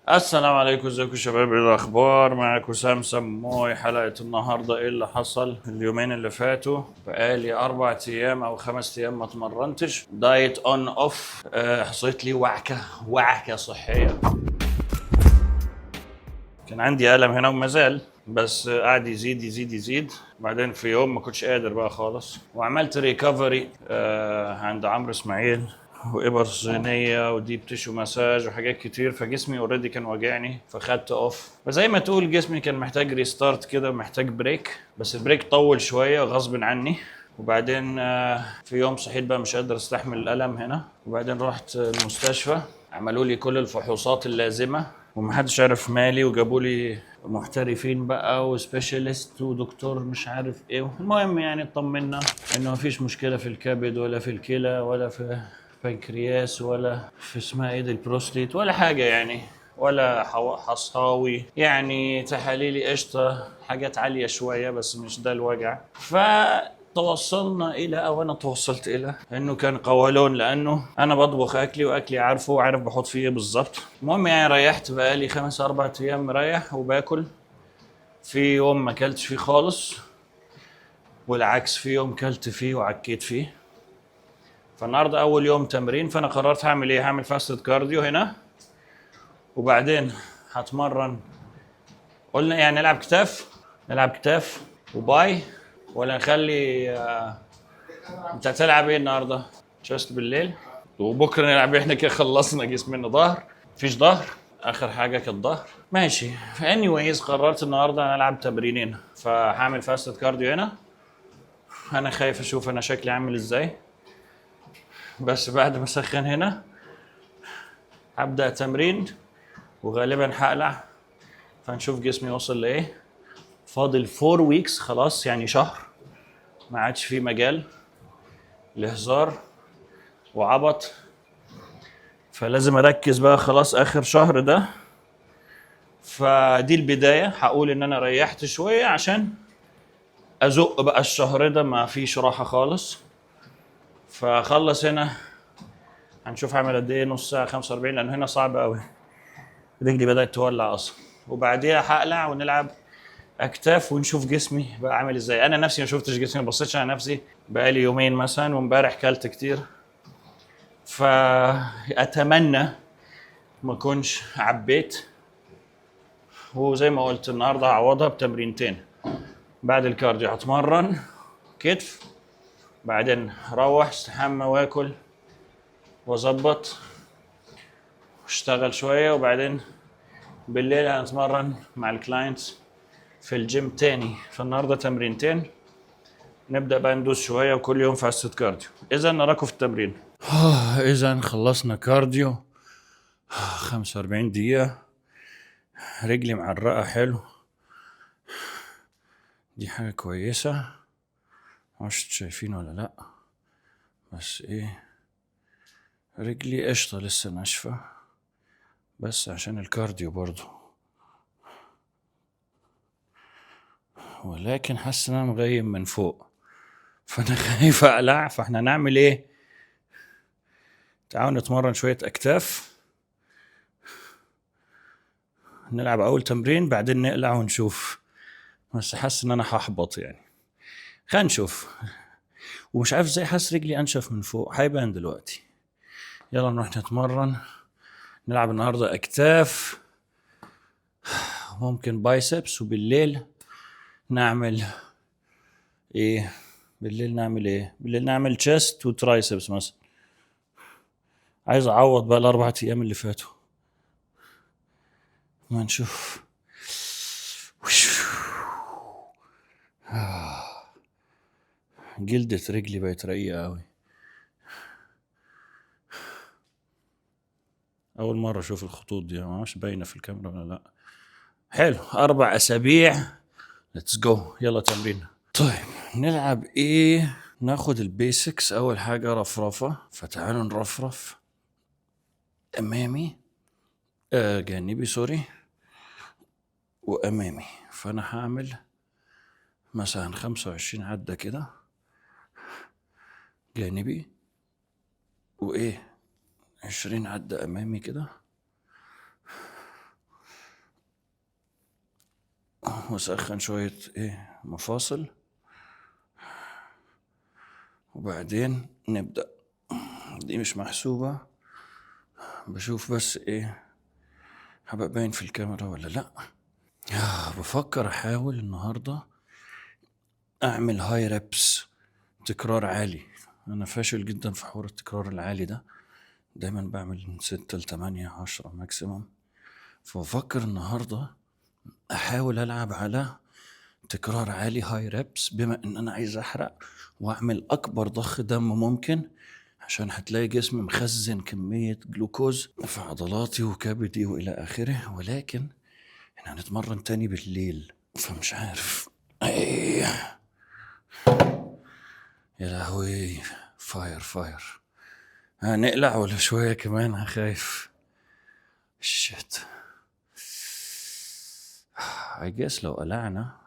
السلام عليكم، ازيكم يا شباب؟ ايه الاخبار؟ معاكم سامسون موي. حلقه النهارده ايه اللي حصل اليومين اللي فاتوا؟ بقالي 4 ايام او 5 ايام ما اتمرنتش، دايت اون اوف. حصلت لي وعكه صحيه. كان عندي الم هنا وما زال، بس قعد يزيد يزيد يزيد. بعدين في يوم ما كنتش قادر بقى خالص، وعملت ريكفري عند عمرو اسماعيل، وابر صينيه وديب تيشو مساج وحاجات كتير. فجسمي اوريدي كان واجعني، فخدت اوف. فزي ما تقول جسمي كان محتاج ريستارت كده، محتاج بريك. بس البريك طول شويه غصب عني. وبعدين في يوم صحيت بقى مش قادر استحمل الالم هنا، وبعدين رحت المستشفى. عملوا لي كل الفحوصات اللازمه ومحدش عرف مالي، وجابوا لي محترفين بقى وسبيشاليست ودكتور مش عارف ايه. المهم يعني اطمنا انه مفيش مشكله في الكبد ولا في الكلى ولا في بنكرياس ولا في اسمها ايه دي البروستيت ولا حاجه يعني، ولا حصاوي يعني. تحاليلي قشطه، حاجات عاليه شويه بس مش ده الوجع. توصلنا الى، او انا توصلت الى انه كان قولون، لانه انا بطبخ اكلي واكلي عارفه وعارف بحط فيه ايه بالظبط. المهم يعني ريحت بقالي 5 4 ايام مريح وباكل. في يوم ما اكلتش فيه خالص، والعكس في يوم كلت فيه وعكيت فيه. فالنهارده اول يوم تمرين، فانا قررت هعمل ايه؟ هعمل فاست كارديو هنا، وبعدين هتمرن. قلنا يعني نلعب كتاف، نلعب كتاف وباي، ولا نخلي انت هتلعب ايه النهارده؟ تشست بالليل، وبكره نلعب احنا كده خلصنا جسمنا ظهر. مفيش ظهر، اخر حاجه كانت ظهر. ماشي. اني ويز قررت النهارده نلعب تمرينين، فهعمل فاست كارديو هنا. انا خايف اشوف انا شكلي عامل ازاي، بس بعد ما اسخن هنا هبدا تمرين، وغالبا هقلع. فنشوف جسمي وصل لايه. فاضل 4 ويكس خلاص، يعني شهر. ما عادش في مجال لهزار وعبط. فلازم اركز بقى خلاص اخر شهر ده. فدي البدايه. هقول ان انا ريحت شويه عشان ازق بقى الشهر ده ما فيش راحه خالص. فخلص هنا هنشوف هعمل قد ايه، نص ساعه 45، لان هنا صعب قوي. رجلي بدات تولع اصلا. وبعديها هقلع ونلعب اكتاف ونشوف جسمي بقى عامل ازاي. انا نفسي ما شفتش جسمي، ما بصيتش على نفسي بقالي يومين مثلا، وامبارح كلت كتير. فاتمنى ما اكونش عبيت. وزي ما قلت النهارده هعوضها بتمرينتين. بعد الكارديو هتمرن كتف، بعدين اروح استحمى واكل واظبط واشتغل شويه، وبعدين بالليل هنتمرن مع الكلاينتس في الجيم تاني. فالنهارده تمرينتين، نبدا بقى ندوس شويه، وكل يوم فاست كارديو. اذا نراكم في التمرين. اذا خلصنا كارديو 45 دقيقه. رجلي معرقه حلو، دي حاجه كويسه. مش شايفين ولا لا؟ بس ايه، رجلي قشطه لسه ناشفه، بس عشان الكارديو برضو. ولكن حاسس ان انا مغيم من فوق، فانا خايف اقلع. فاحنا نعمل ايه؟ تعالوا نتمرن شويه اكتاف، نلعب اول تمرين بعدين نقلع ونشوف. بس حاسس ان انا هحبط يعني. خلينا نشوف. ومش عارف ازاي حاسس رجلي انشف من فوق، هيبان دلوقتي. يلا نروح نتمرن. نلعب النهارده اكتاف، ممكن بايسبس. وبالليل نعمل ايه؟ بالليل نعمل تشيست وترايسبس مثلا. عايز اعوض بقى ال4 ايام اللي فاتوا. ما نشوف. جلدة رجلي بقت رقيقة أوي. أول مرة أشوف الخطوط دي، مش باينة في الكاميرا ولا لأ. حلو، 4 أسابيع. ليتس جو، يلا تمرين. طيب نلعب إيه؟ ناخد البيسكس. أول حاجة رفرفة، فتعالوا نرفرف أمامي، جانبي سوري، وأمامي. فأنا هعمل مثلا 25 عدة كده جانبي، وإيه 20 عدة أمامي كده، واسخن شوية مفاصل، وبعدين نبدأ. دي مش محسوبة، بشوف بس هبقى باين في الكاميرا ولا لا. بفكر احاول النهاردة اعمل هاي ريبس، تكرار عالي. انا فاشل جدا في حوار التكرار العالي ده، دايما بعمل من 6 ل8 10 ماكسيموم. فبفكر النهاردة احاول العب على تكرار عالي هاي ريبس، بما ان انا عايز احرق واعمل اكبر ضخ دم ممكن، عشان هتلاقي جسمي مخزن كمية جلوكوز في عضلاتي وكبدي والى اخره. ولكن احنا هنتمرن تاني بالليل، فمش عارف. يا لهوي، فاير. هنقلع ولا شوية كمان؟ خايف. شت. I guess لو قلعنا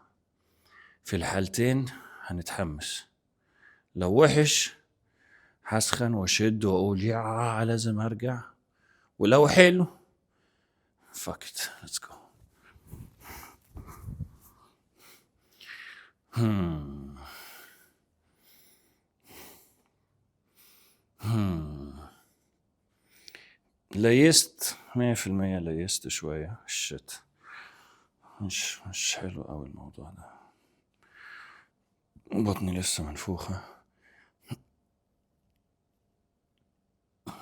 في الحالتين هنتحمس. لو وحش هسخن واشد واقول يا لازم ارجع، ولو حلو fuck it let's go. ليست 100%، ليست شوية. الشت مش حلو أوي الموضوع ده، بطني لسه منفوخة.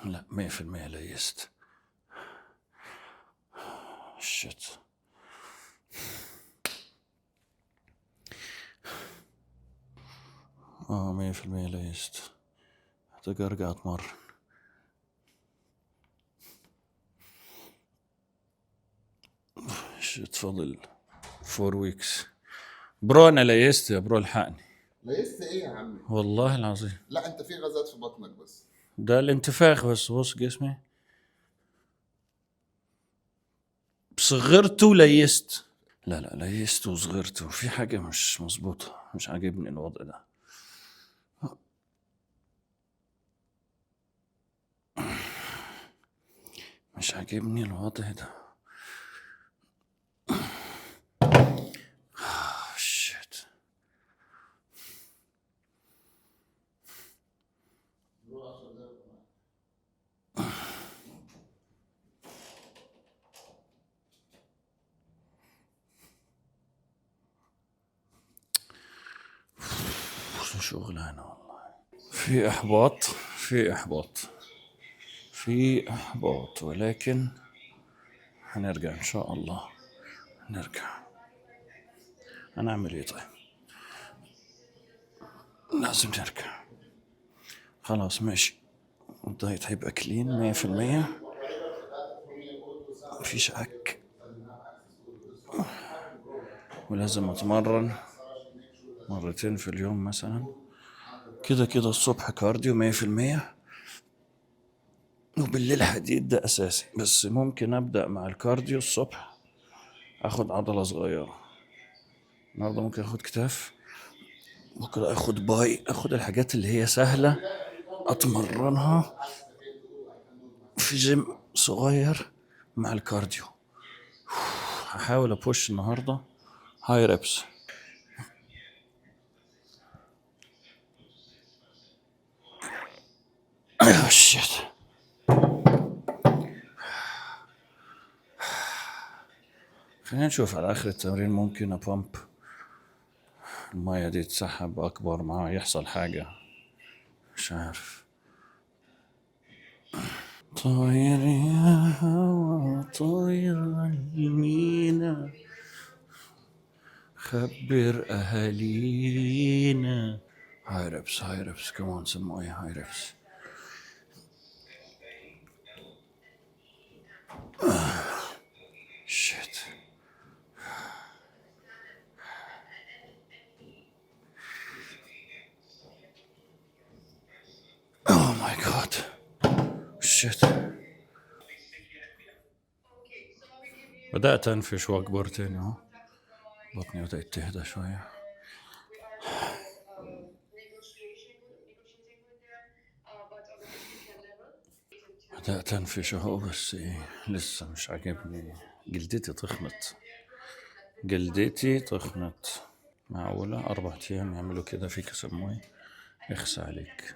لا 100% ليست. الشت 100% ليست. محتاج ارجع اتمرن. شت فاضل 4 weeks. برو انا ليست يا برو، الحقني. ليست ايه يا عمي؟ والله العظيم لا انت في غازات في بطنك بس. ده الانتفاخ بس. بص جسمي صغرت وليست. لا ليست وصغرت، وفي حاجة مش مظبوطة، مش عاجبني الوضع ده. مش عاجبني الوضع ده. شت. شغلانة والله. في إحباط، ولكن هنرجع إن شاء الله. نرجع. هنعمل إيه طيب؟ لازم نرجع. خلاص ماشي. الدايت هيبقى كلين 100%، مفيش عك. ولازم أتمرن 2 في اليوم مثلا. كده الصبح كارديو 100%، وبالليل حديد، ده أساسي. بس ممكن أبدأ مع الكارديو الصبح، أخد عضلة صغيرة. النهاردة ممكن أخد كتاف، بكرة أخد باي، أخد الحاجات اللي هي سهلة أتمرنها في جيم صغير مع الكارديو. هحاول أبوش النهاردة هاي ريبس. شيت. خلينا نشوف على آخر التمرين، ممكن أبامب المية دي تسحب أكبر، معاه يحصل حاجة، مش عارف. طاير يا هوا طاير المينا، خبر أهالينا. هاي ريبس كمان سموه هاي ريبس. شيت. اوه ماي جاد. شيت. بدأت أنفش وأكبر تاني اهو، بطني بدأت تهدى شوية. بدأت أنفش اهو، بس لسه مش عاجبني، جلدتي تخنت. جلدتي تخنت. معقولة 4 أيام يعملوا كده فيك سموي؟ اخس عليك.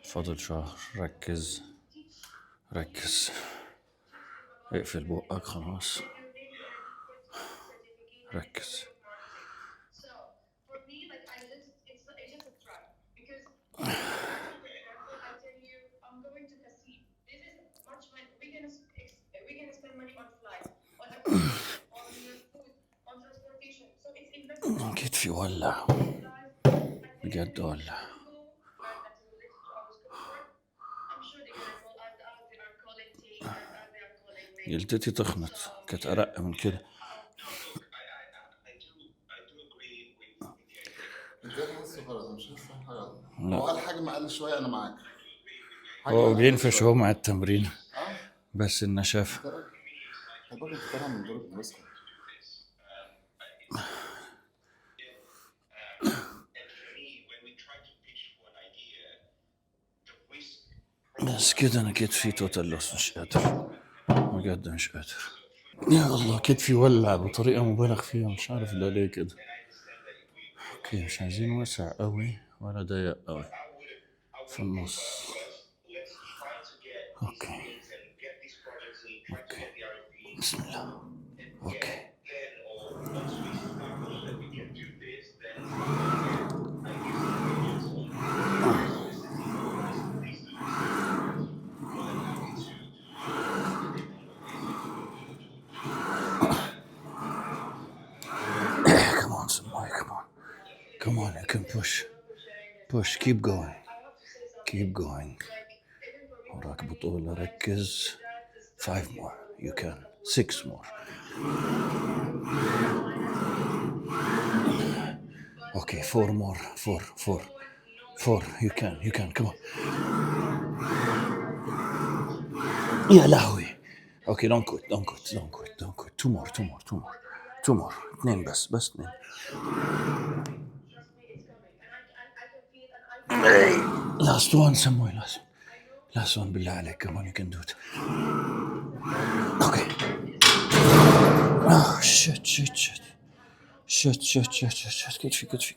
فاضل شهر. ركز ركز. اقفل بقك خلاص. ركز. كتفي ولع بجد ولع. جلدتي تخنت، كانت أرق من كده. ازاي حاسه غلط؟ انا مش حاسس حاجه غلط. لا. هو قال حجم اقل شويه، انا معاك. هو أقل بينفش شوية. هو مع التمرين اه بس النشافة. انت راجل. خلي بالك انت طالع من دور النسخه. بس كده أنا كتفي توتلس، مش قادر بجد، مش قادر. يا الله كتفي ولع بطريقة مبالغ فيها، مش عارف ده ليه كده. اوكي مش عايزين واسع قوي ولا ضيق قوي، في النص. اوكي اوكي بسم الله. اوكي come on Samoy, come on you can push keep going keep going. وراك بطولة، ركز. 5 more you can 6 more. Okay 4 more 4 you can come on. يا لهوي. Okay don't quit 2 more 2 more 2 بس 2. last one Samoy, last one بالله عليك. come on you can do it. Okay. Oh shit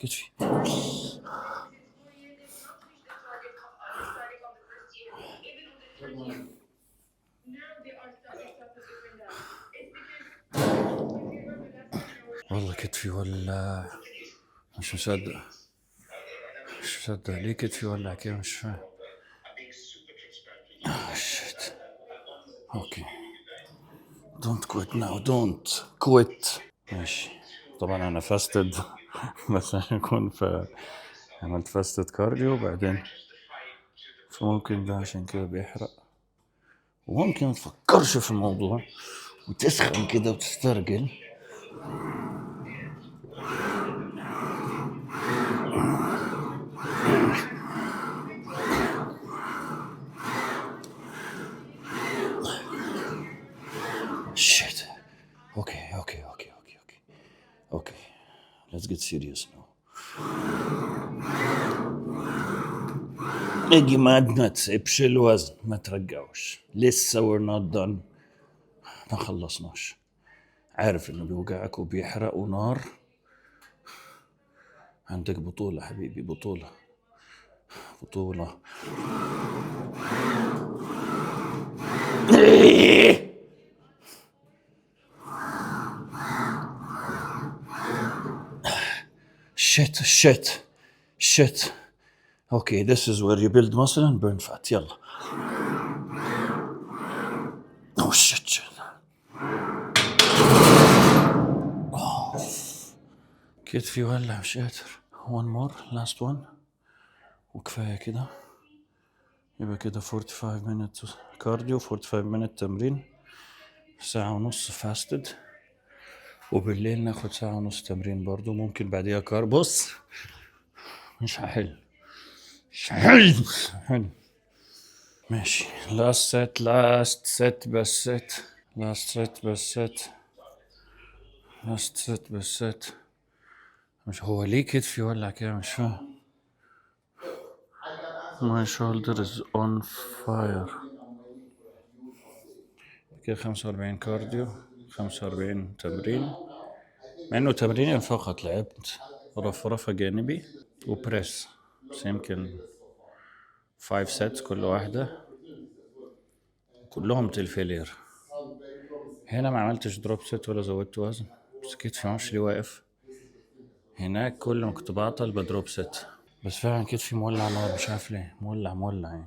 كتفي. والله كتفي ولا مش مصدق ليه كتفي ولا كده، مش فاهم. shit. اوكي don't quit now don't quit. ماشي. طبعا انا فاستد بس عشان اكون عملت فاستد كارديو بعدين، فممكن ده عشان كده بيحرق، وممكن ما تفكرش في الموضوع وتسخن كده وتسترجل. shit. okay let's get serious now. اجي ما تسيبش الوزن، ما ترجعوش لسه we're not done، ما خلصناش. عارف انه بيوجعك وبيحرق ونار. عندك بطولة حبيبي، بطولة. shit. Okay this is where you build muscle and burn fat. يلا. oh shit. كتفي ولا مش قادر. one more last one وكفاية كده. يبقى كده 45 minutes كارديو، 45 minutes تمرين، 1.5 ساعة فاستد، وبالليل ناخد 1.5 ساعة تمرين برضو، ممكن بعديها بص مش هحل. ماشي. last set بس مش هو ليه كتفي ولا كده، مش فاهم. my shoulder is on fire. كده 45 كارديو، 45 تمرين، مع انه تمرينين فقط لعبت. رفرفة جانبي وبريس، بس يمكن 5 sets كل واحدة، كلهم تلفيلير. هنا ما عملتش دروب ست ولا زودت وزن، بس كتفي معرفش ليه واقف. هناك كل ما كنت بعطل بدروب ست، بس فعلا كتفي مولع نار، مش عارف ليه مولع يعني،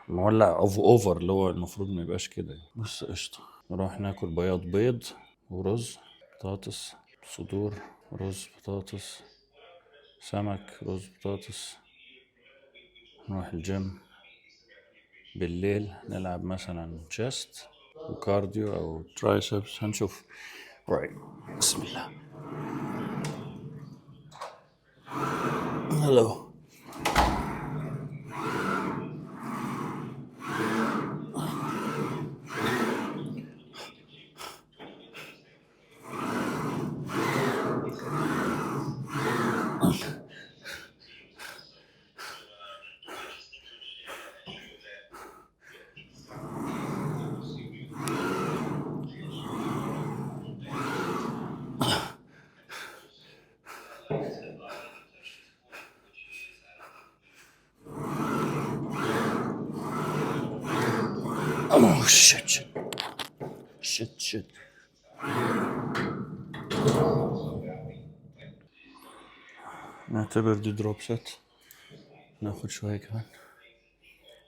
مولع اوفر اللي هو المفروض ما يبقاش كده يعني. بس قشطة، نروح ناكل بيض ورز بطاطس، صدور، رز بطاطس، سمك، رز بطاطس. نروح الجيم بالليل، نلعب مثلا تشيست وكارديو او ترايسبس، هنشوف. right. بسم الله. hello. oh shit. نعتبر دي دروب ست، ناخد شوية كمان.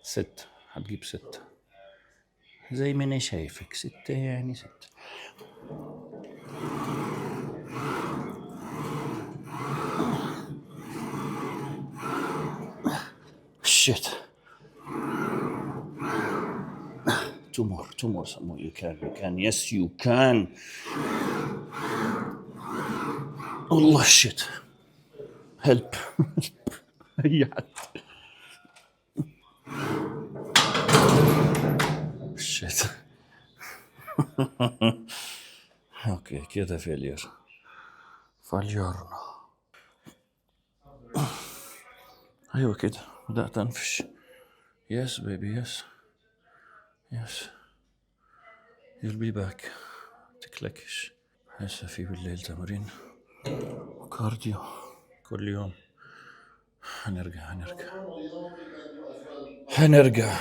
6 هتجيب 6 زي ما انا شايفك، 6 يعني 6. shit. two more some more. You can, yes you can. الله shit. help. اي حد. shit. اوكي كده فيلير. فاليورنا. ايوه كده بدأت انفش. يس بيبي يس. you'll be back. تكلكش. هسه في بالليل تمرين وكارديو كل يوم. هنرجع